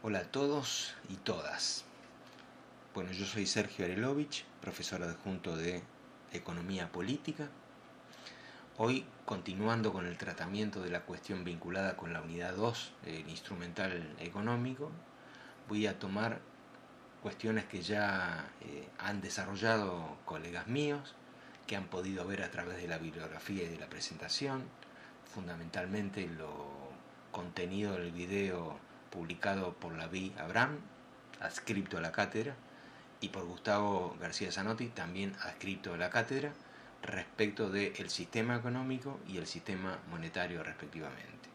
Hola a todos y todas. Bueno, yo soy Sergio Arelovich, profesor adjunto de Economía Política. Hoy, continuando con el tratamiento de la cuestión vinculada con la unidad 2, el instrumental económico, voy a tomar cuestiones que ya han desarrollado colegas míos, que han podido ver a través de la bibliografía y de la presentación, fundamentalmente lo contenido del video publicado por Lavi Abraham, adscripto a la cátedra, y por Gustavo García Zanotti, también adscripto a la cátedra, respecto del sistema económico y el sistema monetario respectivamente.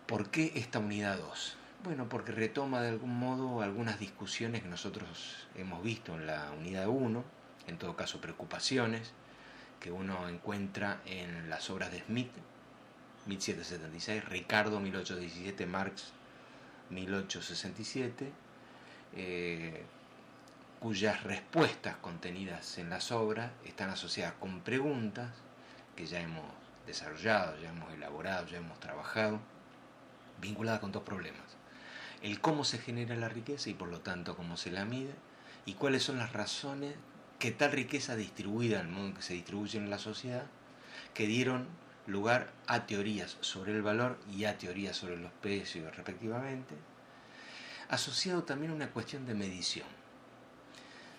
¿Por qué esta unidad 2? Bueno, porque retoma de algún modo algunas discusiones que nosotros hemos visto en la unidad 1, en todo caso preocupaciones, que uno encuentra en las obras de Smith, 1776, Ricardo 1817, Marx 1867, cuyas respuestas contenidas en las obras están asociadas con preguntas que ya hemos desarrollado, ya hemos elaborado, ya hemos trabajado, vinculadas con dos problemas: el cómo se genera la riqueza y por lo tanto cómo se la mide, y cuáles son las razones que tal riqueza distribuida en el modo en que se distribuye en la sociedad, que dieron lugar a teorías sobre el valor y a teorías sobre los precios respectivamente, asociado también a una cuestión de medición.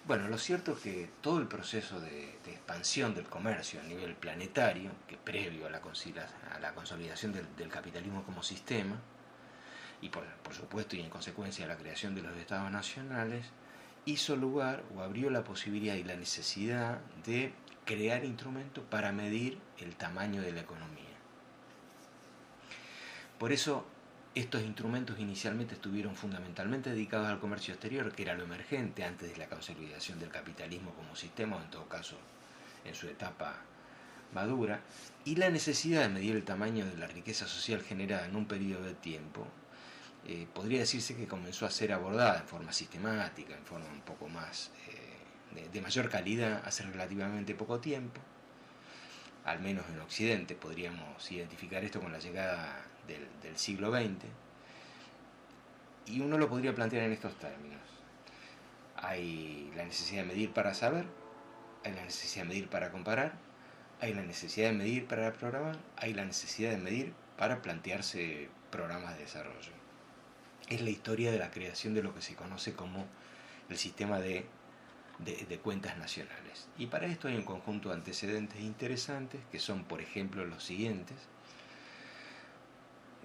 Bueno, lo cierto es que todo el proceso de expansión del comercio a nivel planetario, que previo a la consolidación del capitalismo como sistema, y por supuesto y en consecuencia la creación de los estados nacionales, hizo lugar o abrió la posibilidad y la necesidad de crear instrumentos para medir el tamaño de la economía. Por eso estos instrumentos inicialmente estuvieron fundamentalmente dedicados al comercio exterior, que era lo emergente antes de la consolidación del capitalismo como sistema, o en todo caso en su etapa madura, y la necesidad de medir el tamaño de la riqueza social generada en un periodo de tiempo podría decirse que comenzó a ser abordada en forma sistemática, en forma un poco más de mayor calidad hace relativamente poco tiempo. Al menos en Occidente podríamos identificar esto con la llegada del siglo XX, y uno lo podría plantear en estos términos: hay la necesidad de medir para saber, hay la necesidad de medir para comparar, hay la necesidad de medir para programar, hay la necesidad de medir para plantearse programas de desarrollo. Es la historia de la creación de lo que se conoce como el sistema de cuentas nacionales. Y para esto hay un conjunto de antecedentes interesantes, que son, por ejemplo, los siguientes.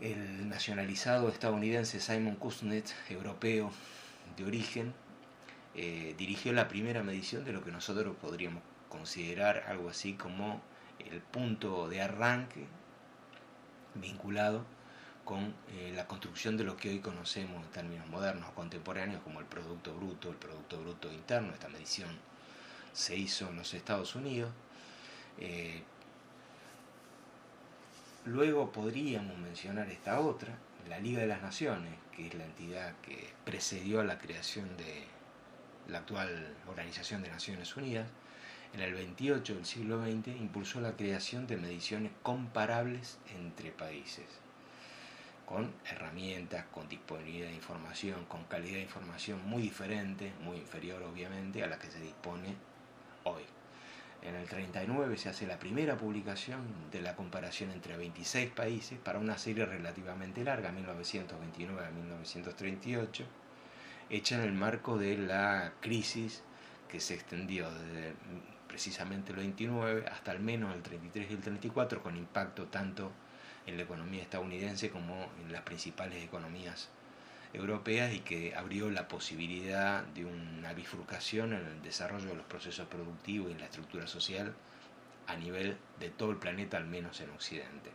El nacionalizado estadounidense Simon Kuznets, europeo de origen, dirigió la primera medición de lo que nosotros podríamos considerar algo así como el punto de arranque vinculado con la construcción de lo que hoy conocemos en términos modernos o contemporáneos como el Producto Bruto Interno. Esta medición se hizo en los Estados Unidos. Luego podríamos mencionar esta otra, la Liga de las Naciones, que es la entidad que precedió a la creación de la actual Organización de Naciones Unidas. En el 28 del siglo XX impulsó la creación de mediciones comparables entre países, con herramientas, con disponibilidad de información, con calidad de información muy diferente, muy inferior obviamente a la que se dispone hoy. En el 39 se hace la primera publicación de la comparación entre 26 países para una serie relativamente larga, 1929 a 1938, hecha en el marco de la crisis que se extendió desde precisamente el 29 hasta al menos el 33 y el 34, con impacto tanto en la economía estadounidense como en las principales economías europeas, y que abrió la posibilidad de una bifurcación en el desarrollo de los procesos productivos y en la estructura social a nivel de todo el planeta, al menos en Occidente.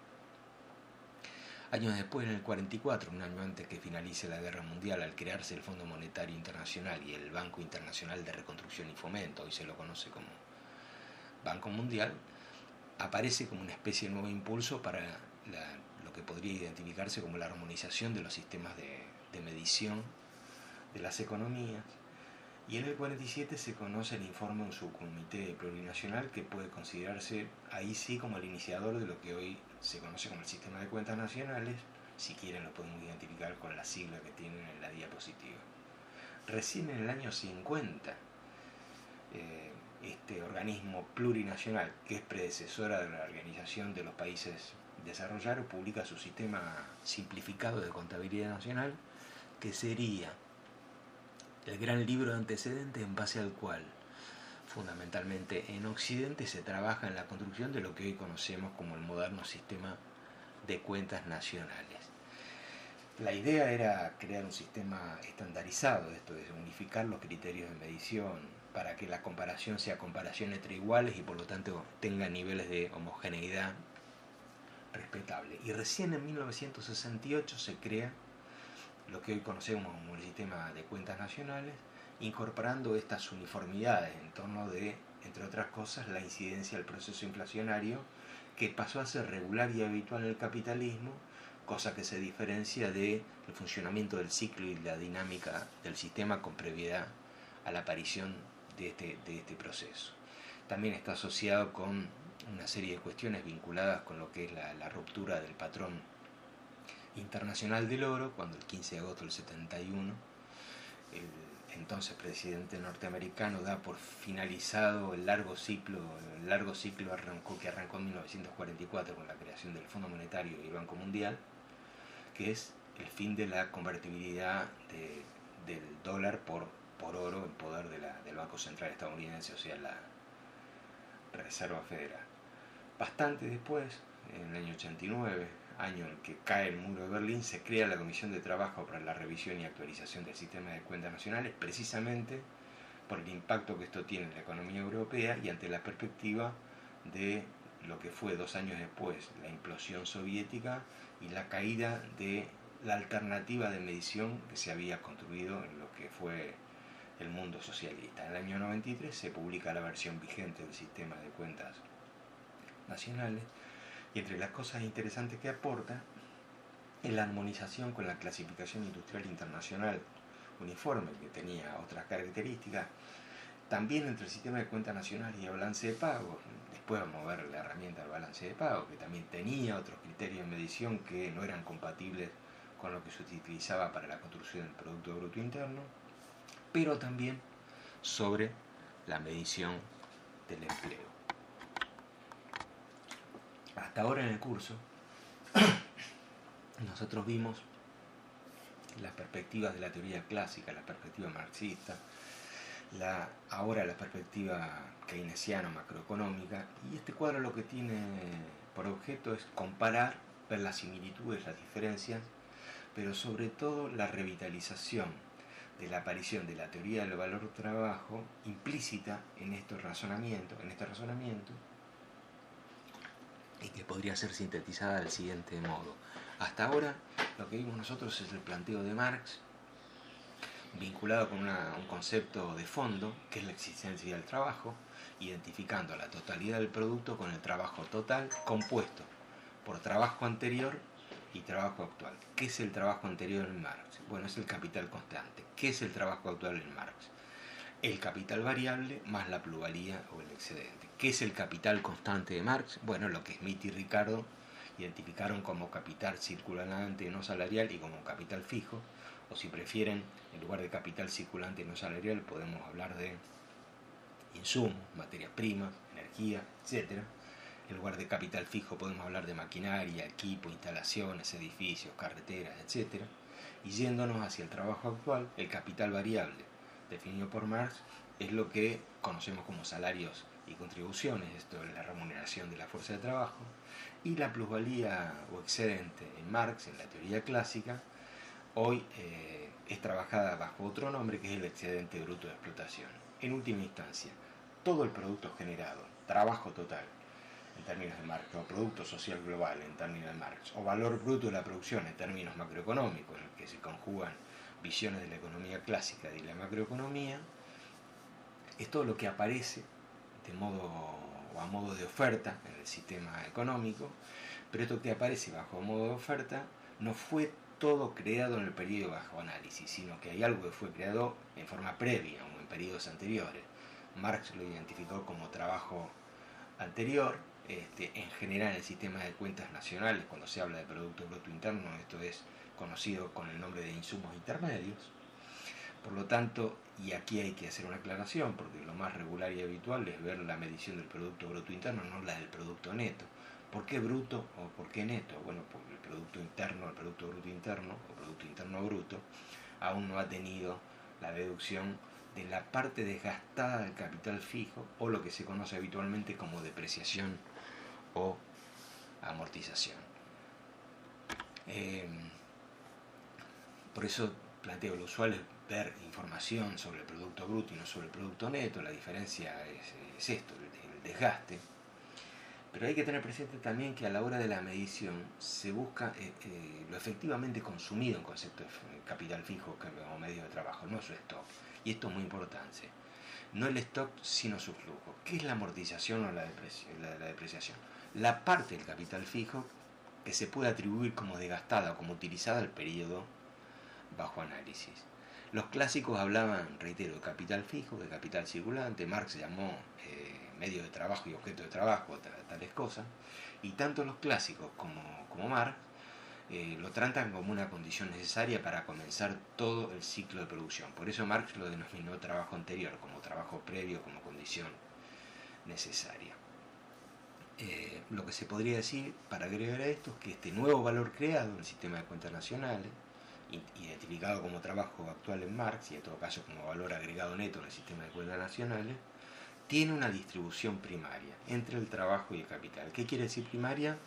Años después, en el 44, un año antes que finalice la Guerra Mundial, al crearse el Fondo Monetario Internacional y el Banco Internacional de Reconstrucción y Fomento, hoy se lo conoce como Banco Mundial, aparece como una especie de nuevo impulso para lo que podría identificarse como la armonización de los sistemas de medición de las economías. Y en el 47 se conoce el informe de un subcomité plurinacional que puede considerarse ahí sí como el iniciador de lo que hoy se conoce como el sistema de cuentas nacionales, Si quieren lo podemos identificar con la sigla que tienen en la diapositiva. Recién en el año 50, este organismo plurinacional, que es predecesora de la Organización de los Países Desarrollados, publica su sistema simplificado de contabilidad nacional, que sería el gran libro de antecedentes en base al cual fundamentalmente en Occidente se trabaja en la construcción de lo que hoy conocemos como el moderno sistema de cuentas nacionales. La idea era crear un sistema estandarizado, esto es, unificar los criterios de medición para que la comparación sea comparación entre iguales y por lo tanto tenga niveles de homogeneidad respetable. Y recién en 1968 se crea lo que hoy conocemos como el sistema de cuentas nacionales, incorporando estas uniformidades en torno de, entre otras cosas, la incidencia del proceso inflacionario, que pasó a ser regular y habitual en el capitalismo, cosa que se diferencia del funcionamiento del ciclo y la dinámica del sistema con previedad a la aparición de este proceso. También está asociado con una serie de cuestiones vinculadas con lo que es la ruptura del patrón internacional del oro, cuando el 15 de agosto del 71 el entonces presidente norteamericano da por finalizado el largo ciclo que arrancó en 1944 con la creación del Fondo Monetario y el Banco Mundial, que es el fin de la convertibilidad del dólar por oro en poder del Banco Central estadounidense, o sea, la Reserva Federal. Bastante después, en el año 89, año en que cae el muro de Berlín, se crea la Comisión de Trabajo para la Revisión y Actualización del Sistema de Cuentas Nacionales, precisamente por el impacto que esto tiene en la economía europea y ante la perspectiva de lo que fue 2 años después la implosión soviética y la caída de la alternativa de medición que se había construido en lo que fue el mundo socialista. En el año 93 se publica la versión vigente del sistema de cuentas nacionales, y entre las cosas interesantes que aporta es la armonización con la clasificación industrial internacional uniforme, que tenía otras características. También entre el sistema de cuentas nacionales y el balance de pago. Después vamos a ver la herramienta del balance de pago, que también tenía otros criterios de medición que no eran compatibles con lo que se utilizaba para la construcción del Producto Bruto Interno, pero también sobre la medición del empleo. Hasta ahora en el curso nosotros vimos las perspectivas de la teoría clásica, la perspectiva marxista, ahora la perspectiva keynesiana macroeconómica, y este cuadro lo que tiene por objeto es comparar, ver las similitudes, las diferencias, pero sobre todo la revitalización de la aparición de la teoría del valor trabajo implícita en este razonamiento, y que podría ser sintetizada del siguiente modo. Hasta ahora lo que vimos nosotros es el planteo de Marx vinculado con un concepto de fondo, que es la existencia del trabajo, identificando la totalidad del producto con el trabajo total compuesto por trabajo anterior y trabajo actual. ¿Qué es el trabajo anterior en Marx? Bueno, es el capital constante. ¿Qué es el trabajo actual en Marx? El capital variable más la plusvalía o el excedente. ¿Qué es el capital constante de Marx? Bueno, lo que Smith y Ricardo identificaron como capital circulante no salarial y como capital fijo, o si prefieren, en lugar de capital circulante no salarial, podemos hablar de insumos, materias primas, energía, etc. En lugar de capital fijo podemos hablar de maquinaria, equipo, instalaciones, edificios, carreteras, etc. Y yéndonos hacia el trabajo actual, el capital variable, definido por Marx, es lo que conocemos como salarios y contribuciones, esto es la remuneración de la fuerza de trabajo, y la plusvalía o excedente en Marx, en la teoría clásica, hoy es trabajada bajo otro nombre, que es el excedente bruto de explotación. En última instancia, todo el producto generado, trabajo total, en términos de Marx, o producto social global en términos de Marx, o valor bruto de la producción en términos macroeconómicos, en los que se conjugan visiones de la economía clásica y de la macroeconomía, es todo lo que aparece de modo o a modo de oferta en el sistema económico, pero esto que aparece bajo modo de oferta no fue todo creado en el periodo bajo análisis, sino que hay algo que fue creado en forma previa o en periodos anteriores. Marx lo identificó como trabajo anterior, en general en el sistema de cuentas nacionales, cuando se habla de Producto Bruto Interno, esto es conocido con el nombre de insumos intermedios. Por lo tanto, y aquí hay que hacer una aclaración, porque lo más regular y habitual es ver la medición del Producto Bruto Interno, no la del Producto Neto. ¿Por qué bruto o por qué neto? Bueno, porque el Producto Interno, el Producto Bruto Interno o Producto Interno Bruto, aún no ha tenido la deducción de la parte desgastada del capital fijo, o lo que se conoce habitualmente como depreciación o amortización. Por eso planteo, lo usual es ver información sobre el producto bruto y no sobre el producto neto. La diferencia es esto, el desgaste. Pero hay que tener presente también que a la hora de la medición se busca lo efectivamente consumido en concepto de capital fijo como medio de trabajo, no su stock. Y esto es muy importante. No el stock, sino su flujo. ¿Qué es la amortización o la depreciación? La parte del capital fijo que se puede atribuir como desgastada o como utilizada al periodo bajo análisis. Los clásicos hablaban, reitero, de capital fijo, de capital circulante. Marx llamó medio de trabajo y objeto de trabajo, tales cosas. Y tanto los clásicos como Marx lo tratan como una condición necesaria para comenzar todo el ciclo de producción. Por eso Marx lo denominó trabajo anterior, como trabajo previo, como condición necesaria. Lo que se podría decir, para agregar a esto, es que este nuevo valor creado en el sistema de cuentas nacionales, identificado como trabajo actual en Marx y en todo caso como valor agregado neto en el sistema de cuentas nacionales, tiene una distribución primaria entre el trabajo y el capital. ¿Qué quiere decir primaria?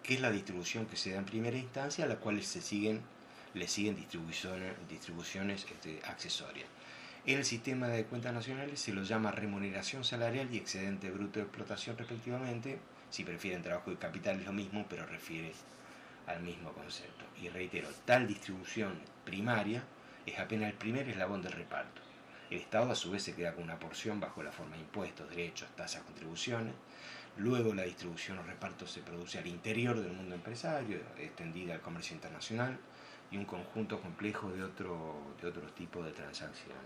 Que es la distribución que se da en primera instancia, a la cual le siguen distribuciones accesorias. En el sistema de cuentas nacionales se lo llama remuneración salarial y excedente bruto de explotación respectivamente. Si prefieren trabajo y capital es lo mismo, pero refiere al mismo concepto. Y reitero, tal distribución primaria es apenas el primer eslabón del reparto. El Estado a su vez se queda con una porción bajo la forma de impuestos, derechos, tasas, contribuciones. Luego la distribución o reparto se produce al interior del mundo empresario, extendida al comercio internacional y un conjunto complejo de otros tipos de transacciones.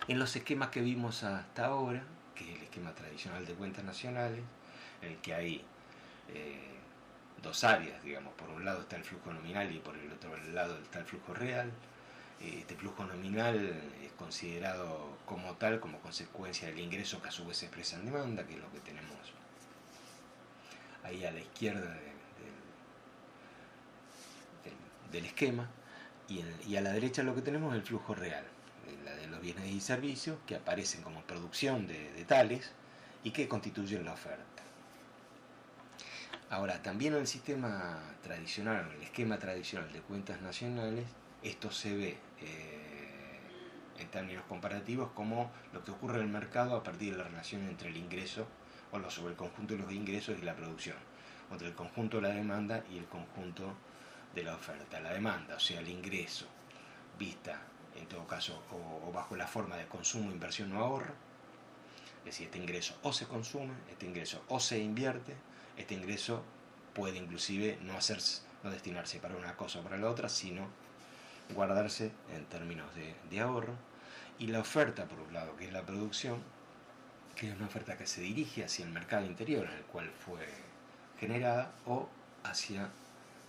En los esquemas que vimos hasta ahora, que es el esquema tradicional de cuentas nacionales, en el que hay dos áreas, digamos, por un lado está el flujo nominal y por el otro lado está el flujo real. Este flujo nominal es considerado como tal, como consecuencia del ingreso que a su vez se expresa en demanda, que es lo que tenemos ahí a la izquierda del esquema, y a la derecha lo que tenemos es el flujo real, la de los bienes y servicios que aparecen como producción de tales y que constituyen la oferta. Ahora, también en el sistema tradicional, en el esquema tradicional de cuentas nacionales, esto se ve en términos comparativos como lo que ocurre en el mercado a partir de la relación entre el ingreso o sobre el conjunto de los ingresos y la producción, o entre el conjunto de la demanda y el conjunto de la oferta. La demanda, o sea, el ingreso, vista en todo caso o bajo la forma de consumo, inversión o ahorro, es decir, este ingreso o se consume, este ingreso o se invierte, este ingreso puede inclusive no destinarse para una cosa o para la otra, sino guardarse en términos de ahorro. Y la oferta, por un lado, que es la producción, que es una oferta que se dirige hacia el mercado interior en el cual fue generada o hacia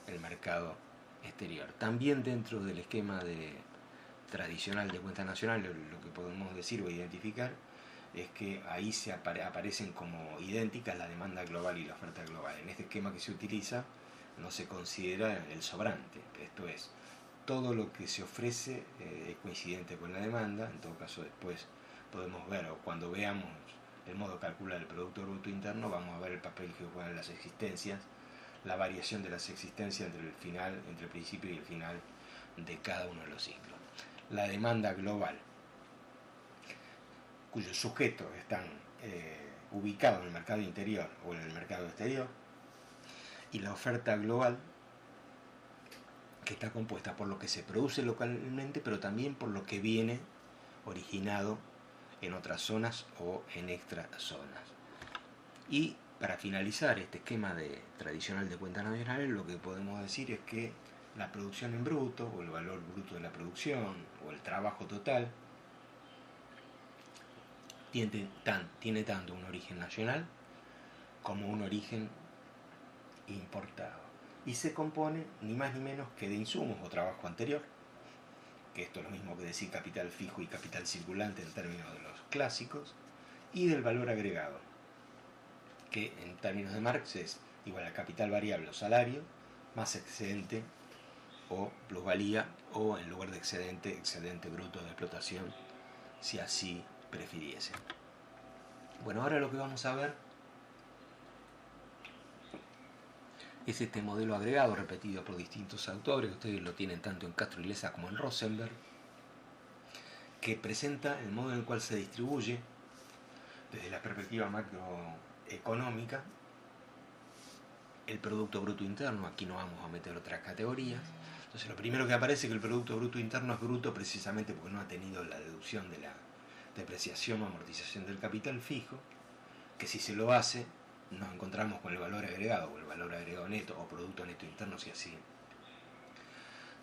el mercado exterior. También dentro del esquema tradicional de cuentas nacionales, lo que podemos decir o identificar es que ahí aparecen como idénticas la demanda global y la oferta global. En este esquema que se utiliza no se considera el sobrante, esto es, todo lo que se ofrece es coincidente con la demanda. En todo caso después podemos ver, o cuando veamos el modo de calcular el Producto Bruto Interno, vamos a ver el papel que juegan las existencias, la variación de las existencias entre el principio y el final de cada uno de los ciclos. La demanda global, cuyos sujetos están ubicados en el mercado interior o en el mercado exterior, y la oferta global, que está compuesta por lo que se produce localmente, pero también por lo que viene originado en otras zonas o en extrazonas. Y para finalizar este esquema tradicional de cuentas nacionales, lo que podemos decir es que la producción en bruto, o el valor bruto de la producción, o el trabajo total, tiene tanto un origen nacional como un origen importado. Y se compone ni más ni menos que de insumos o trabajo anterior, que esto es lo mismo que decir capital fijo y capital circulante en términos de los clásicos, y del valor agregado, que en términos de Marx es igual a capital variable o salario, más excedente o plusvalía, o en lugar de excedente, excedente bruto de explotación, si así prefiriesen. Bueno, ahora lo que vamos a ver es este modelo agregado repetido por distintos autores, que ustedes lo tienen tanto en Castro y Leza como en Rosenberg, que presenta el modo en el cual se distribuye desde la perspectiva macroeconómica el Producto Bruto Interno. Aquí no vamos a meter otras categorías. Entonces lo primero que aparece es que el Producto Bruto Interno es bruto precisamente porque no ha tenido la deducción de la depreciación o amortización del capital fijo, que si se lo hace nos encontramos con el valor agregado o el valor agregado neto o Producto Neto Interno, si así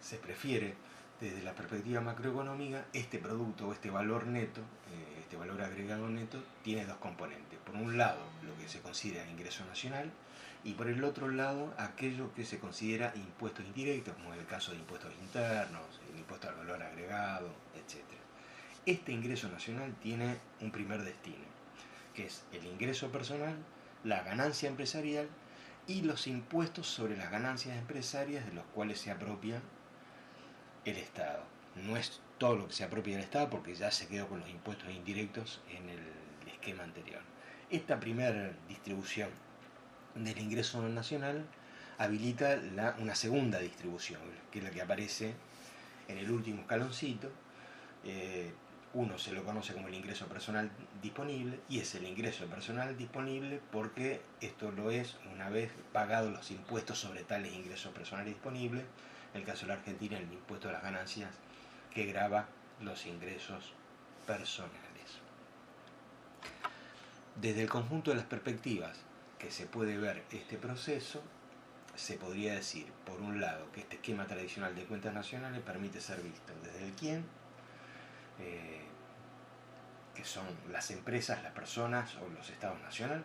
se prefiere. Desde la perspectiva macroeconómica, este producto o este valor neto, este valor agregado neto, tiene dos componentes. Por un lado, lo que se considera ingreso nacional, y por el otro lado, aquello que se considera impuestos indirectos, como en el caso de impuestos internos, el impuesto al valor agregado, etc. Este ingreso nacional tiene un primer destino, que es el ingreso personal, la ganancia empresarial y los impuestos sobre las ganancias empresarias de los cuales se apropia el Estado. No es todo lo que se apropia del Estado porque ya se quedó con los impuestos indirectos en el esquema anterior. Esta primera distribución del ingreso nacional habilita una segunda distribución, que es la que aparece en el último escaloncito. Uno se lo conoce como el ingreso personal disponible, y es el ingreso personal disponible porque esto lo es una vez pagados los impuestos sobre tales ingresos personales disponibles. En el caso de la Argentina, el impuesto a las ganancias que grava los ingresos personales. Desde el conjunto de las perspectivas que se puede ver este proceso, se podría decir, por un lado, que este esquema tradicional de cuentas nacionales permite ser visto desde el quién, que son las empresas, las personas o los estados nacionales,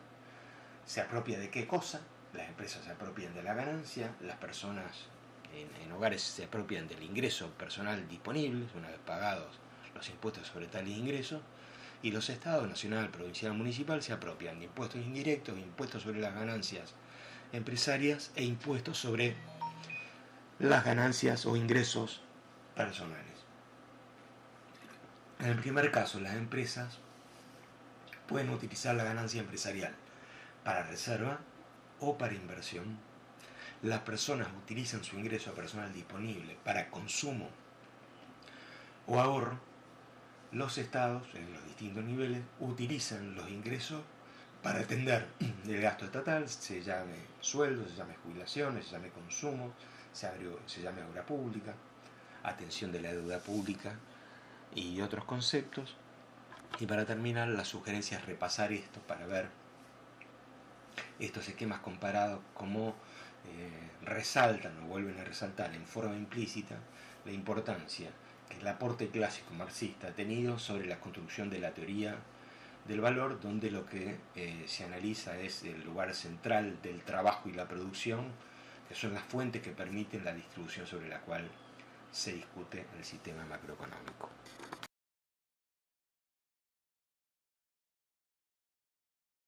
se apropia de qué cosa. Las empresas se apropian de la ganancia, las personas en hogares se apropian del ingreso personal disponible, una vez pagados los impuestos sobre tales ingresos, y los estados, nacional, provincial, municipal, se apropian de impuestos indirectos, impuestos sobre las ganancias empresarias e impuestos sobre las ganancias o ingresos personales. En el primer caso, las empresas pueden utilizar la ganancia empresarial para reserva o para inversión. Las personas utilizan su ingreso personal disponible para consumo o ahorro. Los estados, en los distintos niveles, utilizan los ingresos para atender el gasto estatal, se llame sueldo, se llame jubilaciones, se llame consumo, se llame obra pública, atención de la deuda pública y otros conceptos. Y para terminar, la sugerencia es repasar esto para ver estos esquemas comparados como resaltan o vuelven a resaltar en forma implícita la importancia que el aporte clásico marxista ha tenido sobre la construcción de la teoría del valor, donde lo que se analiza es el lugar central del trabajo y la producción, que son las fuentes que permiten la distribución sobre la cual se discute el sistema macroeconómico.